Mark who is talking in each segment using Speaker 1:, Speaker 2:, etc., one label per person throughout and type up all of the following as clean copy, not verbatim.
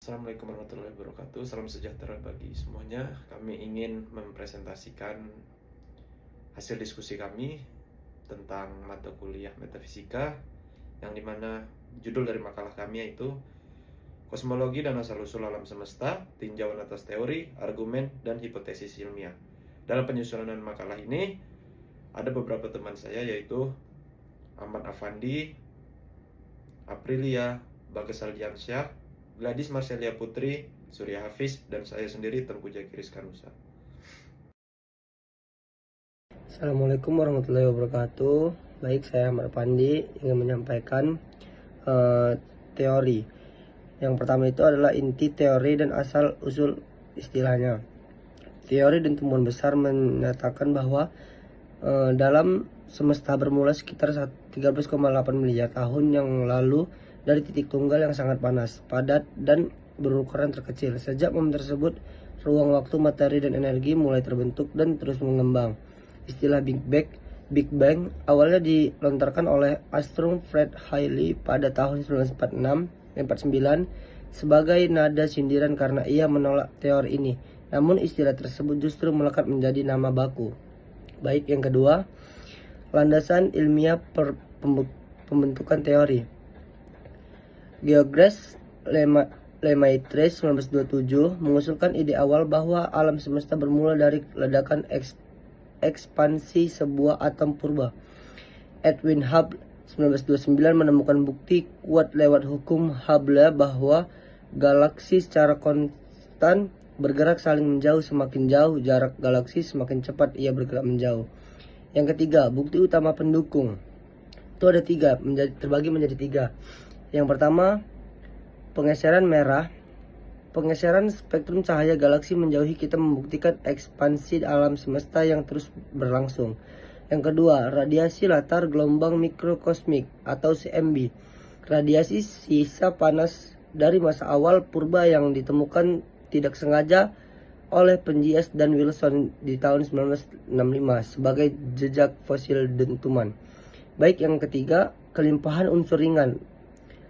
Speaker 1: Assalamualaikum warahmatullahi wabarakatuh. Salam sejahtera bagi semuanya. Kami ingin mempresentasikan hasil diskusi kami tentang mata kuliah metafisika, yang dimana judul dari makalah kami yaitu Kosmologi dan Asal-usul Alam Semesta, Tinjauan atas Teori, Argumen, dan Hipotesis Ilmiah. Dalam penyusunan makalah ini ada beberapa teman saya, yaitu Ahmad Afandi, Aprilia Bagas Aldiansyah, Gladys Marcelia Putri, Surya Hafiz, dan saya sendiri Tengku Jaki Rizkanusa.
Speaker 2: Assalamualaikum warahmatullahi wabarakatuh. Baik, saya Ahmad Pandi ingin menyampaikan teori. Yang pertama itu adalah inti teori dan asal usul istilahnya. Teori dan temuan besar menyatakan bahwa dalam semesta bermula sekitar 13,8 miliar tahun yang lalu dari titik tunggal yang sangat panas, padat, dan berukuran terkecil. Sejak momen tersebut, ruang waktu, materi, dan energi mulai terbentuk dan terus mengembang. Istilah Big Bang awalnya dilontarkan oleh astronom Fred Hoyle pada tahun 1949 sebagai nada sindiran karena ia menolak teori ini. Namun istilah tersebut justru melekat menjadi nama baku. Baik, yang kedua, landasan ilmiah pembentukan teori. Georges Lemaitre 1927 mengusulkan ide awal bahwa alam semesta bermula dari ledakan ekspansi sebuah atom purba. Edwin Hubble 1929 menemukan bukti kuat lewat hukum Hubble bahwa galaksi secara konstan bergerak saling menjauh. Semakin jauh jarak galaksi, semakin cepat ia bergerak menjauh. Yang ketiga, bukti utama pendukung. Itu ada tiga, terbagi menjadi tiga. Yang pertama, pengeseran merah. Pengeseran spektrum cahaya galaksi menjauhi kita membuktikan ekspansi alam semesta yang terus berlangsung. Yang kedua, radiasi latar gelombang mikrokosmik atau CMB. Radiasi sisa panas dari masa awal purba yang ditemukan tidak sengaja oleh Penzias dan Wilson di tahun 1965 sebagai jejak fosil dentuman. Baik, yang ketiga, kelimpahan unsur ringan.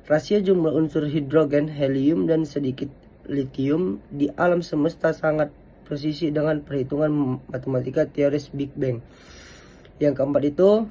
Speaker 2: Rasio jumlah unsur hidrogen, helium, dan sedikit litium di alam semesta sangat presisi dengan perhitungan matematika teoris Big Bang. Yang keempat itu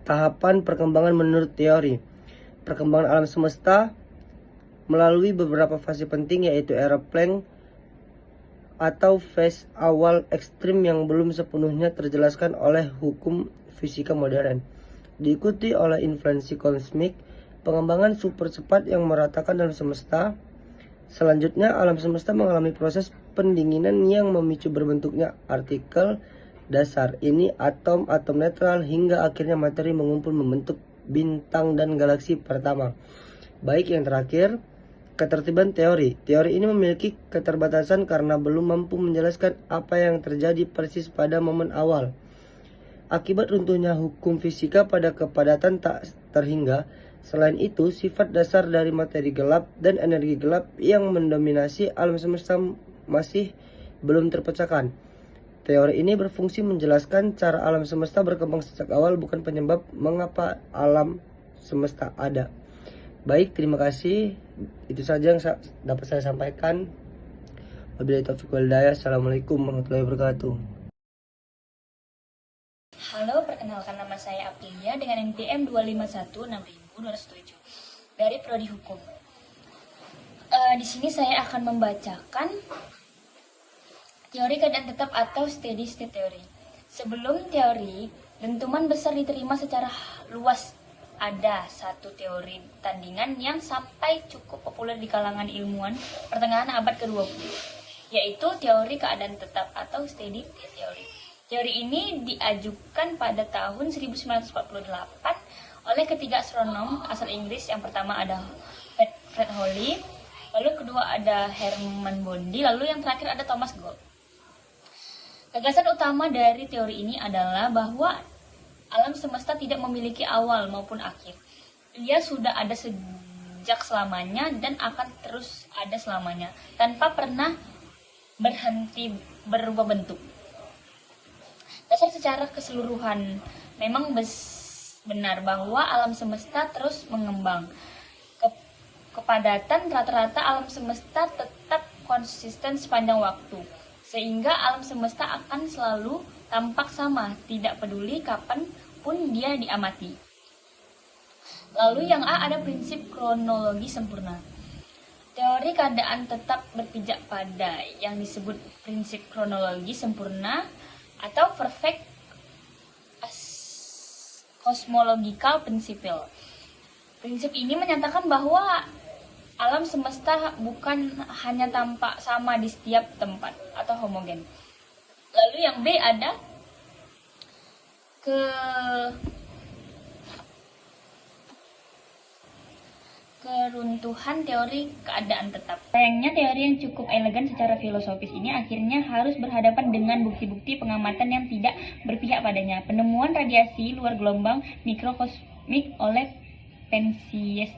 Speaker 2: tahapan perkembangan menurut teori. Perkembangan alam semesta melalui beberapa fase penting, yaitu era Planck atau fase awal ekstrim yang belum sepenuhnya terjelaskan oleh hukum fisika modern. Diikuti oleh inflasi kosmik, pengembangan super cepat yang meratakan dalam semesta. Selanjutnya, alam semesta mengalami proses pendinginan yang memicu berbentuknya partikel dasar, ini atom-atom netral, hingga akhirnya materi mengumpul membentuk bintang dan galaksi pertama. Baik, yang terakhir, ketertiban teori. Teori ini memiliki keterbatasan karena belum mampu menjelaskan apa yang terjadi persis pada momen awal. Akibat runtuhnya hukum fisika pada kepadatan tak terhingga. Selain itu, sifat dasar dari materi gelap dan energi gelap yang mendominasi alam semesta masih belum terpecahkan. Teori ini berfungsi menjelaskan cara alam semesta berkembang sejak awal, bukan penyebab mengapa alam semesta ada. Baik, terima kasih. Itu saja yang dapat saya sampaikan. Wabillahi taufiq wal hidayah. Assalamualaikum warahmatullahi wabarakatuh.
Speaker 3: Halo, perkenalkan nama saya Aprilia dengan NPM 2516207 dari Prodi Hukum. Di sini saya akan membacakan teori keadaan tetap atau steady state theory. Sebelum teori dentuman besar diterima secara luas, ada satu teori tandingan yang sampai cukup populer di kalangan ilmuwan pertengahan abad ke-20, yaitu teori keadaan tetap atau steady state theory. Teori ini diajukan pada tahun 1948 oleh ketiga astronom asal Inggris. Yang pertama ada Fred Hoyle, lalu kedua ada Hermann Bondi, lalu yang terakhir ada Thomas Gold. Gagasan utama dari teori ini adalah bahwa alam semesta tidak memiliki awal maupun akhir. Ia sudah ada sejak selamanya dan akan terus ada selamanya, tanpa pernah berhenti berubah bentuk. Dasar secara keseluruhan memang benar bahwa alam semesta terus mengembang. kepadatan rata-rata alam semesta tetap konsisten sepanjang waktu, sehingga alam semesta akan selalu tampak sama, tidak peduli kapan pun dia diamati. Lalu yang A, ada prinsip kronologi sempurna. Teori keadaan tetap berpijak pada yang disebut prinsip kronologi sempurna atau perfect cosmological principle. Prinsip ini menyatakan bahwa alam semesta bukan hanya tampak sama di setiap tempat atau homogen. Lalu yang B, ada keruntuhan teori keadaan tetap. Sayangnya teori yang cukup elegan secara filosofis ini akhirnya harus berhadapan dengan bukti-bukti pengamatan yang tidak berpihak padanya. Penemuan radiasi luar gelombang mikrokosmik oleh Penzias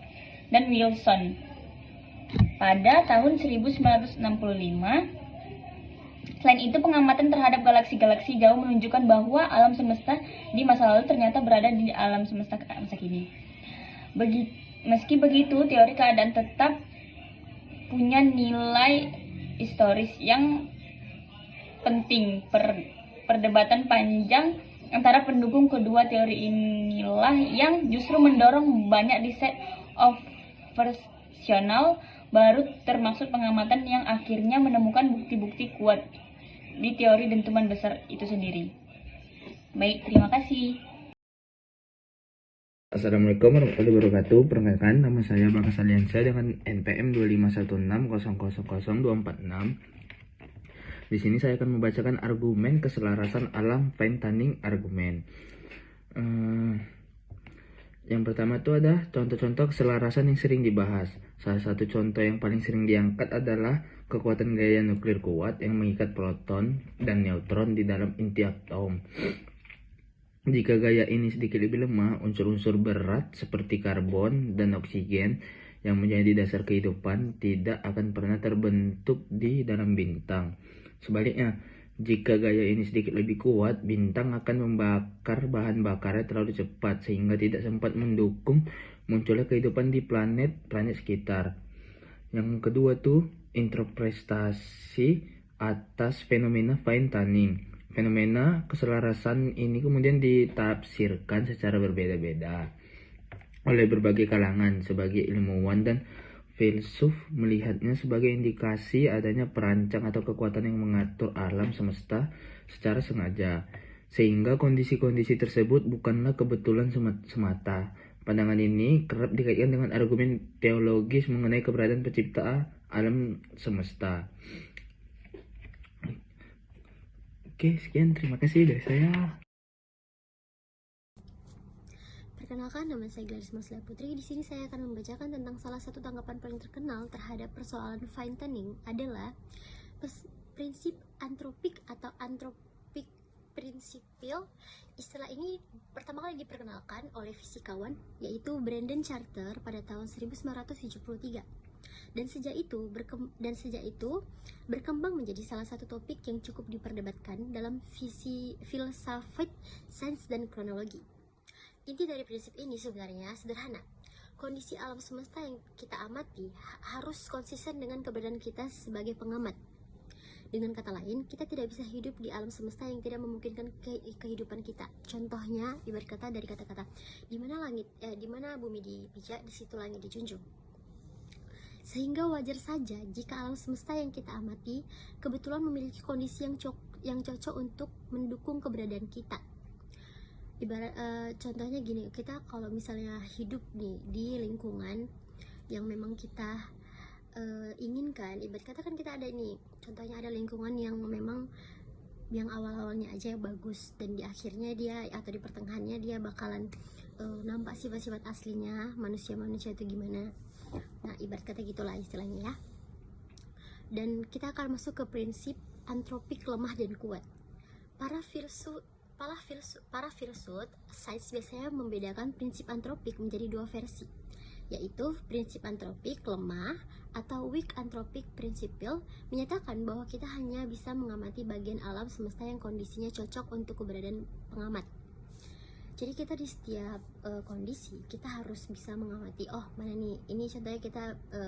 Speaker 3: dan Wilson pada tahun 1965. Selain itu, pengamatan terhadap galaksi-galaksi jauh menunjukkan bahwa alam semesta di masa lalu ternyata berada di alam semesta masa kini. Meski begitu, teori keadaan tetap punya nilai historis yang penting. Perdebatan panjang antara pendukung kedua teori inilah yang justru mendorong banyak riset observasional baru, termasuk pengamatan yang akhirnya menemukan bukti-bukti kuat di teori dentuman besar itu sendiri. Baik, terima kasih.
Speaker 4: Assalamualaikum warahmatullahi wabarakatuh. Perkenalkan, nama saya Bagas Aliansyah dengan NPM 25160002446. Di sini saya akan membacakan argumen keselarasan alam Fine-Tuning argumen. Yang pertama itu ada contoh-contoh keselarasan yang sering dibahas. Salah satu contoh yang paling sering diangkat adalah kekuatan gaya nuklir kuat yang mengikat proton dan neutron di dalam inti atom. Jika gaya ini sedikit lebih lemah, unsur-unsur berat seperti karbon dan oksigen yang menjadi dasar kehidupan tidak akan pernah terbentuk di dalam bintang. Sebaliknya, jika gaya ini sedikit lebih kuat, bintang akan membakar bahan bakarnya terlalu cepat sehingga tidak sempat mendukung munculnya kehidupan di planet-planet sekitar. Yang kedua tuh, interpretasi atas fenomena Fine-Tuning. Fenomena keselarasan ini kemudian ditafsirkan secara berbeda-beda oleh berbagai kalangan. Sebagai ilmuwan dan filsuf melihatnya sebagai indikasi adanya perancang atau kekuatan yang mengatur alam semesta secara sengaja, sehingga kondisi-kondisi tersebut bukanlah kebetulan semata. Pandangan ini kerap dikaitkan dengan argumen teologis mengenai keberadaan pencipta alam semesta. Oke, sekian. Terima kasih dari saya.
Speaker 5: Perkenalkan, nama saya Gladys Marslia Putri. Di sini saya akan membacakan tentang salah satu tanggapan paling terkenal terhadap persoalan Fine-Tuning adalah prinsip antropik atau antropik prinsipil. Istilah ini pertama kali diperkenalkan oleh fisikawan yaitu Brandon Charter pada tahun 1973. Dan sejak itu berkembang menjadi salah satu topik yang cukup diperdebatkan dalam filsafat, sains, dan kronologi. Inti dari prinsip ini sebenarnya sederhana. Kondisi alam semesta yang kita amati harus konsisten dengan keberadaan kita sebagai pengamat. Dengan kata lain, kita tidak bisa hidup di alam semesta yang tidak memungkinkan kehidupan kita. Contohnya, ibarat kata dari kata-kata, di mana bumi dipijak, di situ langit dijunjung. Sehingga wajar saja jika alam semesta yang kita amati kebetulan memiliki kondisi yang cocok untuk mendukung keberadaan kita. Contohnya gini, kita kalau misalnya hidup nih di lingkungan yang memang kita inginkan, ibarat kata kan kita ada nih, contohnya ada lingkungan yang memang yang awal-awalnya aja bagus dan di akhirnya dia atau di pertengahannya dia bakalan nampak sifat-sifat aslinya manusia-manusia itu gimana. Nah, ibarat kata gitulah istilahnya ya. Dan kita akan masuk ke prinsip antropik lemah dan kuat. Para filsuf sains biasanya membedakan prinsip antropik menjadi dua versi, yaitu prinsip antropik lemah atau weak anthropic principle, menyatakan bahwa kita hanya bisa mengamati bagian alam semesta yang kondisinya cocok untuk keberadaan pengamat. Jadi kita di setiap kondisi kita harus bisa mengamati, oh mana nih, ini contohnya kita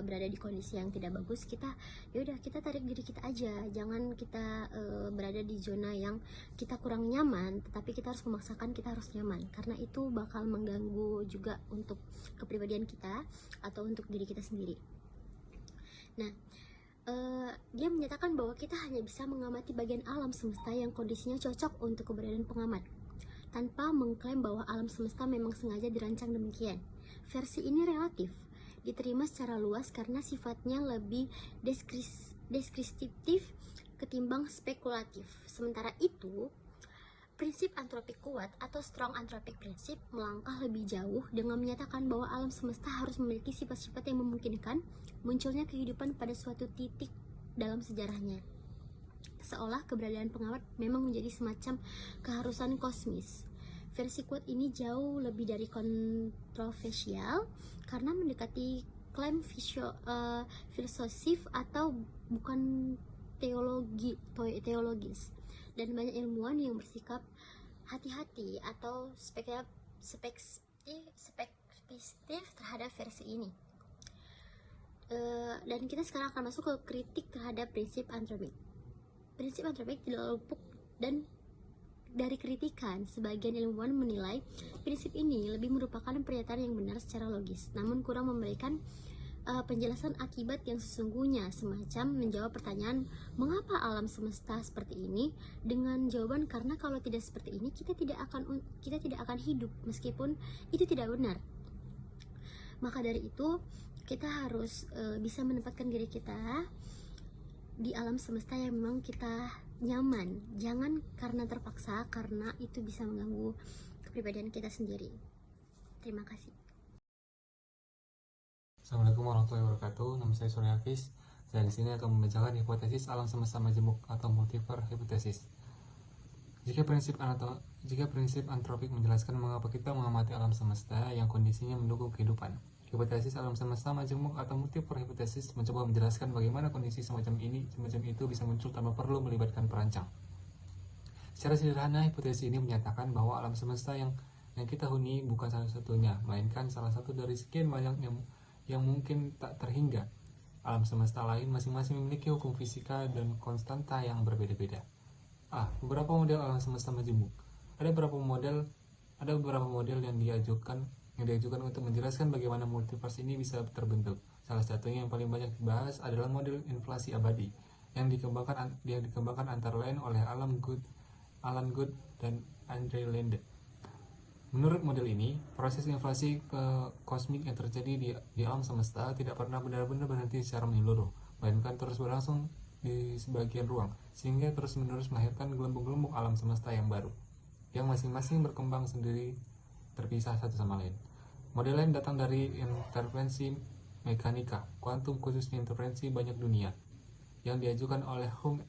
Speaker 5: berada di kondisi yang tidak bagus, kita yaudah kita tarik diri kita aja, jangan kita berada di zona yang kita kurang nyaman, tetapi kita harus memaksakan kita harus nyaman, karena itu bakal mengganggu juga untuk kepribadian kita atau untuk diri kita sendiri. Nah, dia menyatakan bahwa kita hanya bisa mengamati bagian alam semesta yang kondisinya cocok untuk keberadaan pengamat, tanpa mengklaim bahwa alam semesta memang sengaja dirancang demikian. Versi ini relatif, diterima secara luas karena sifatnya lebih deskriptif ketimbang spekulatif. Sementara itu, prinsip antropik kuat atau strong anthropic principle melangkah lebih jauh dengan menyatakan bahwa alam semesta harus memiliki sifat-sifat yang memungkinkan munculnya kehidupan pada suatu titik dalam sejarahnya. Seolah keberadaan pengamat memang menjadi semacam keharusan kosmis. Versi kuat ini jauh lebih dari kontroversial karena mendekati klaim filosofis atau bukan teologis, dan banyak ilmuwan yang bersikap hati-hati atau spekulatif terhadap versi ini. Dan kita sekarang akan masuk ke kritik terhadap prinsip antropik. Prinsip antropik tidak luput dan dari kritikan. Sebagian ilmuwan menilai prinsip ini lebih merupakan pernyataan yang benar secara logis, namun kurang memberikan penjelasan akibat yang sesungguhnya, semacam menjawab pertanyaan mengapa alam semesta seperti ini dengan jawaban karena kalau tidak seperti ini kita tidak akan hidup, meskipun itu tidak benar. Maka dari itu kita harus bisa menempatkan diri kita di alam semesta yang memang kita nyaman, jangan karena terpaksa, karena itu bisa mengganggu kepribadian kita sendiri. Terima kasih.
Speaker 6: Assalamualaikum warahmatullahi wabarakatuh. Nama saya Surya Hafiz. Saya di sini akan membacakan hipotesis alam semesta majemuk atau multiverse hipotesis. Jika prinsip antropik menjelaskan mengapa kita mengamati alam semesta yang kondisinya mendukung kehidupan, hipotesis alam semesta majemuk atau multiverse hipotesis mencoba menjelaskan bagaimana kondisi semacam itu bisa muncul tanpa perlu melibatkan perancang. Secara sederhana, hipotesis ini menyatakan bahwa alam semesta yang kita huni bukan satu-satunya, melainkan salah satu dari sekian banyak yang mungkin tak terhingga. Alam semesta lain masing-masing memiliki hukum fisika dan konstanta yang berbeda-beda. Beberapa model alam semesta majemuk. Ada beberapa model yang diajukan untuk menjelaskan bagaimana multiverse ini bisa terbentuk. Salah satunya yang paling banyak dibahas adalah model inflasi abadi yang dikembangkan antara lain oleh Alan Guth dan Andre Linde. Menurut model ini, proses inflasi kosmik yang terjadi di alam semesta tidak pernah benar-benar berhenti secara menyeluruh, melainkan terus berlangsung di sebagian ruang, sehingga terus-menerus melahirkan gelembung-gelembung alam semesta yang baru, yang masing-masing berkembang sendiri terpisah satu sama lain. Model lain datang dari interferensi mekanika kuantum, khususnya interferensi banyak dunia, yang diajukan oleh Hung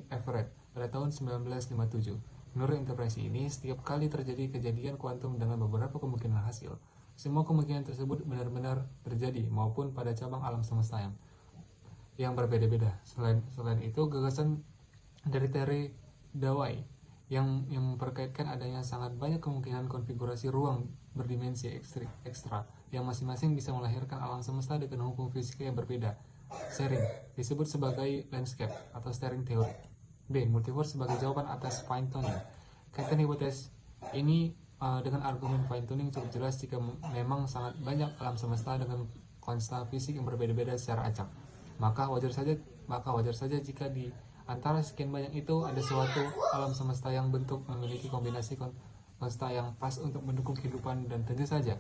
Speaker 6: Everett pada tahun 1957. Menurut interpretasi ini, setiap kali terjadi kejadian kuantum dengan beberapa kemungkinan hasil, semua kemungkinan tersebut benar-benar terjadi maupun pada cabang alam semesta yang berbeda-beda. Selain itu, gagasan dari teori Dawai yang memperkaitkan adanya sangat banyak kemungkinan konfigurasi ruang berdimensi ekstra yang masing-masing bisa melahirkan alam semesta dengan hukum fisika yang berbeda. Sharing disebut sebagai landscape atau steering theory. B. Multiverse sebagai jawaban atas fine tuning. Kaitan hipotesis ini dengan argumen fine tuning cukup jelas jika memang sangat banyak alam semesta dengan konstanta fisik yang berbeda-beda secara acak. Maka wajar saja jika di antara sekian banyak itu ada suatu alam semesta yang memiliki kombinasi konstanta yang pas untuk mendukung kehidupan, dan tentu saja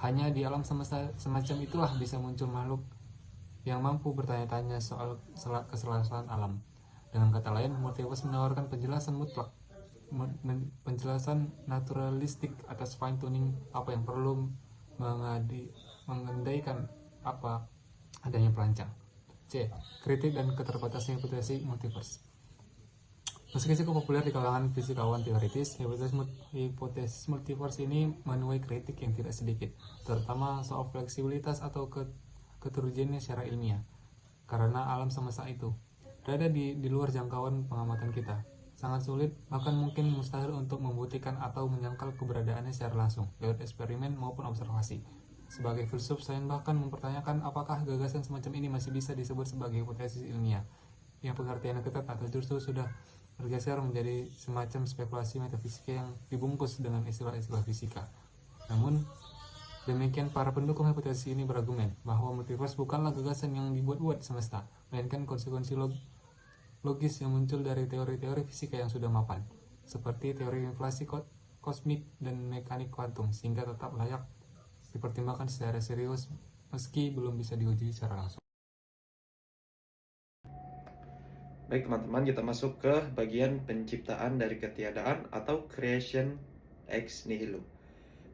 Speaker 6: hanya di alam semesta semacam itulah bisa muncul makhluk yang mampu bertanya-tanya soal keselarasan alam. Dengan kata lain, multiverse menawarkan penjelasan mutlak, penjelasan naturalistik atas fine tuning apa yang perlu mengendaikan apa adanya perancang. C. Kritik dan keterbatasan hipotesis multiverse. Meski cukup populer di kalangan fisikawan teoritis, hipotesis multiverse ini menuai kritik yang tidak sedikit, terutama soal fleksibilitas atau keterujiannya secara ilmiah, karena alam semesta itu berada di luar jangkauan pengamatan kita. sangat sulit, bahkan mungkin mustahil untuk membuktikan atau menyangkal keberadaannya secara langsung, lewat eksperimen maupun observasi. Sebagai filsuf, saya bahkan mempertanyakan apakah gagasan semacam ini masih bisa disebut sebagai hipotesis ilmiah, yang pengertiannya ketat atau justru sudah bergeser menjadi semacam spekulasi metafisika yang dibungkus dengan istilah-istilah fisika. Namun, demikian para pendukung hipotesis ini berargumen bahwa multiverse bukanlah gagasan yang dibuat-buat semesta, melainkan konsekuensi logis yang muncul dari teori-teori fisika yang sudah mapan, seperti teori inflasi kosmik dan mekanik kuantum, sehingga tetap layak dipertimbangkan secara serius meski belum bisa diuji secara langsung.
Speaker 1: Baik teman-teman, kita masuk ke bagian penciptaan dari ketiadaan atau creation ex nihilo.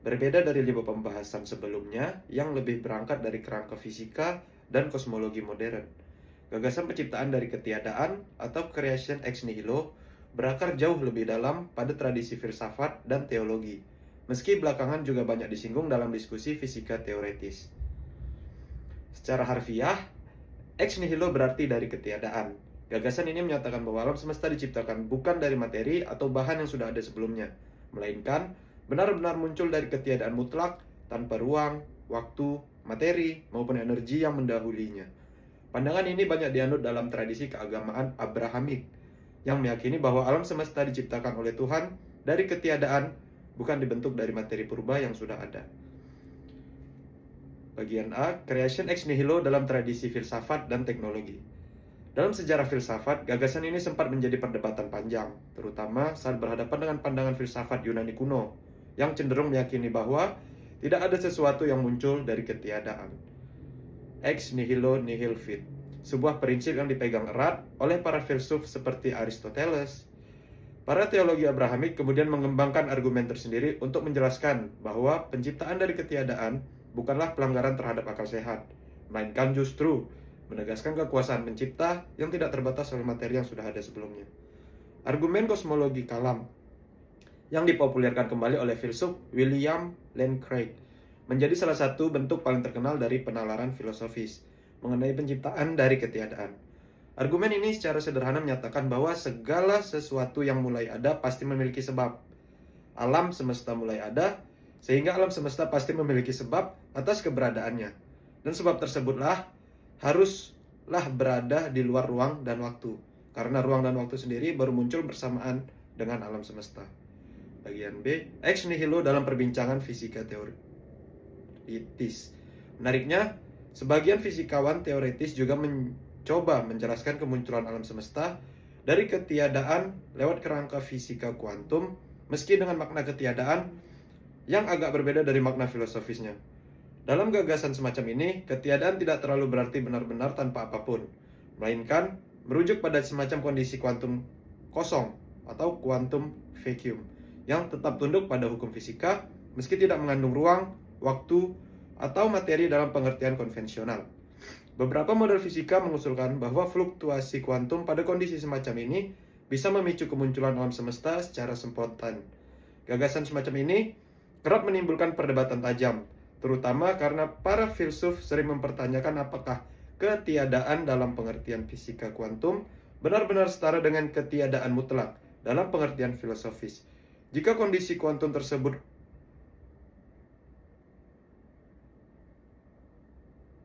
Speaker 1: Berbeda dari 5 pembahasan sebelumnya yang lebih berangkat dari kerangka fisika dan kosmologi modern. Gagasan penciptaan dari ketiadaan atau creation ex nihilo berakar jauh lebih dalam pada tradisi filsafat dan teologi, meski belakangan juga banyak disinggung dalam diskusi fisika teoretis. Secara harfiah, ex nihilo berarti dari ketiadaan. Gagasan ini menyatakan bahwa alam semesta diciptakan bukan dari materi atau bahan yang sudah ada sebelumnya, melainkan benar-benar muncul dari ketiadaan mutlak tanpa ruang, waktu, materi, maupun energi yang mendahulinya. Pandangan ini banyak dianut dalam tradisi keagamaan Abrahamik, yang meyakini bahwa alam semesta diciptakan oleh Tuhan dari ketiadaan, bukan dibentuk dari materi purba yang sudah ada. Bagian A, creation ex nihilo dalam tradisi filsafat dan teknologi. Dalam sejarah filsafat, gagasan ini sempat menjadi perdebatan panjang, terutama saat berhadapan dengan pandangan filsafat Yunani kuno, yang cenderung meyakini bahwa tidak ada sesuatu yang muncul dari ketiadaan. Ex nihilo nihil fit, sebuah prinsip yang dipegang erat oleh para filsuf seperti Aristoteles. Para teologi Abrahamik kemudian mengembangkan argumen tersendiri untuk menjelaskan bahwa penciptaan dari ketiadaan bukanlah pelanggaran terhadap akal sehat, melainkan justru menegaskan kekuasaan pencipta yang tidak terbatas oleh materi yang sudah ada sebelumnya. Argumen kosmologi kalam yang dipopulerkan kembali oleh filsuf William Lane Craig menjadi salah satu bentuk paling terkenal dari penalaran filosofis mengenai penciptaan dari ketiadaan. Argumen ini secara sederhana menyatakan bahwa segala sesuatu yang mulai ada pasti memiliki sebab. Alam semesta mulai ada, sehingga alam semesta pasti memiliki sebab atas keberadaannya. Dan sebab tersebutlah haruslah berada di luar ruang dan waktu, karena ruang dan waktu sendiri baru muncul bersamaan dengan alam semesta. Bagian B, ex nihilo dalam perbincangan fisika teoritis. Menariknya, sebagian fisikawan teoritis juga mencoba menjelaskan kemunculan alam semesta dari ketiadaan lewat kerangka fisika kuantum, meski dengan makna ketiadaan yang agak berbeda dari makna filosofisnya. Dalam gagasan semacam ini, ketiadaan tidak terlalu berarti benar-benar tanpa apapun, melainkan merujuk pada semacam kondisi kuantum kosong atau quantum vacuum yang tetap tunduk pada hukum fisika meski tidak mengandung ruang, waktu, atau materi dalam pengertian konvensional. Beberapa model fisika mengusulkan bahwa fluktuasi kuantum pada kondisi semacam ini bisa memicu kemunculan alam semesta secara spontan. Gagasan semacam ini kerap menimbulkan perdebatan tajam, terutama karena para filsuf sering mempertanyakan apakah ketiadaan dalam pengertian fisika kuantum benar-benar setara dengan ketiadaan mutlak dalam pengertian filosofis. Jika kondisi kuantum tersebut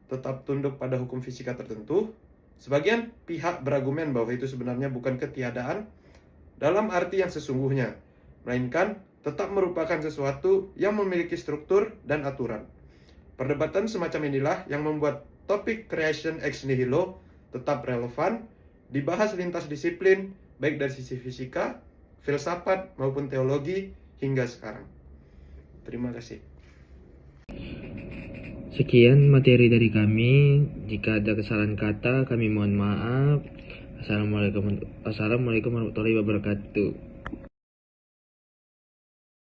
Speaker 1: tetap tunduk pada hukum fisika tertentu, sebagian pihak berargumen bahwa itu sebenarnya bukan ketiadaan dalam arti yang sesungguhnya, melainkan tetap merupakan sesuatu yang memiliki struktur dan aturan. Perdebatan semacam inilah yang membuat topik creation ex nihilo tetap relevan, dibahas lintas disiplin, baik dari sisi fisika, filsafat, maupun teologi hingga sekarang. Terima kasih.
Speaker 4: Sekian materi dari kami. Jika ada kesalahan kata, kami mohon maaf. Assalamualaikum warahmatullahi wabarakatuh.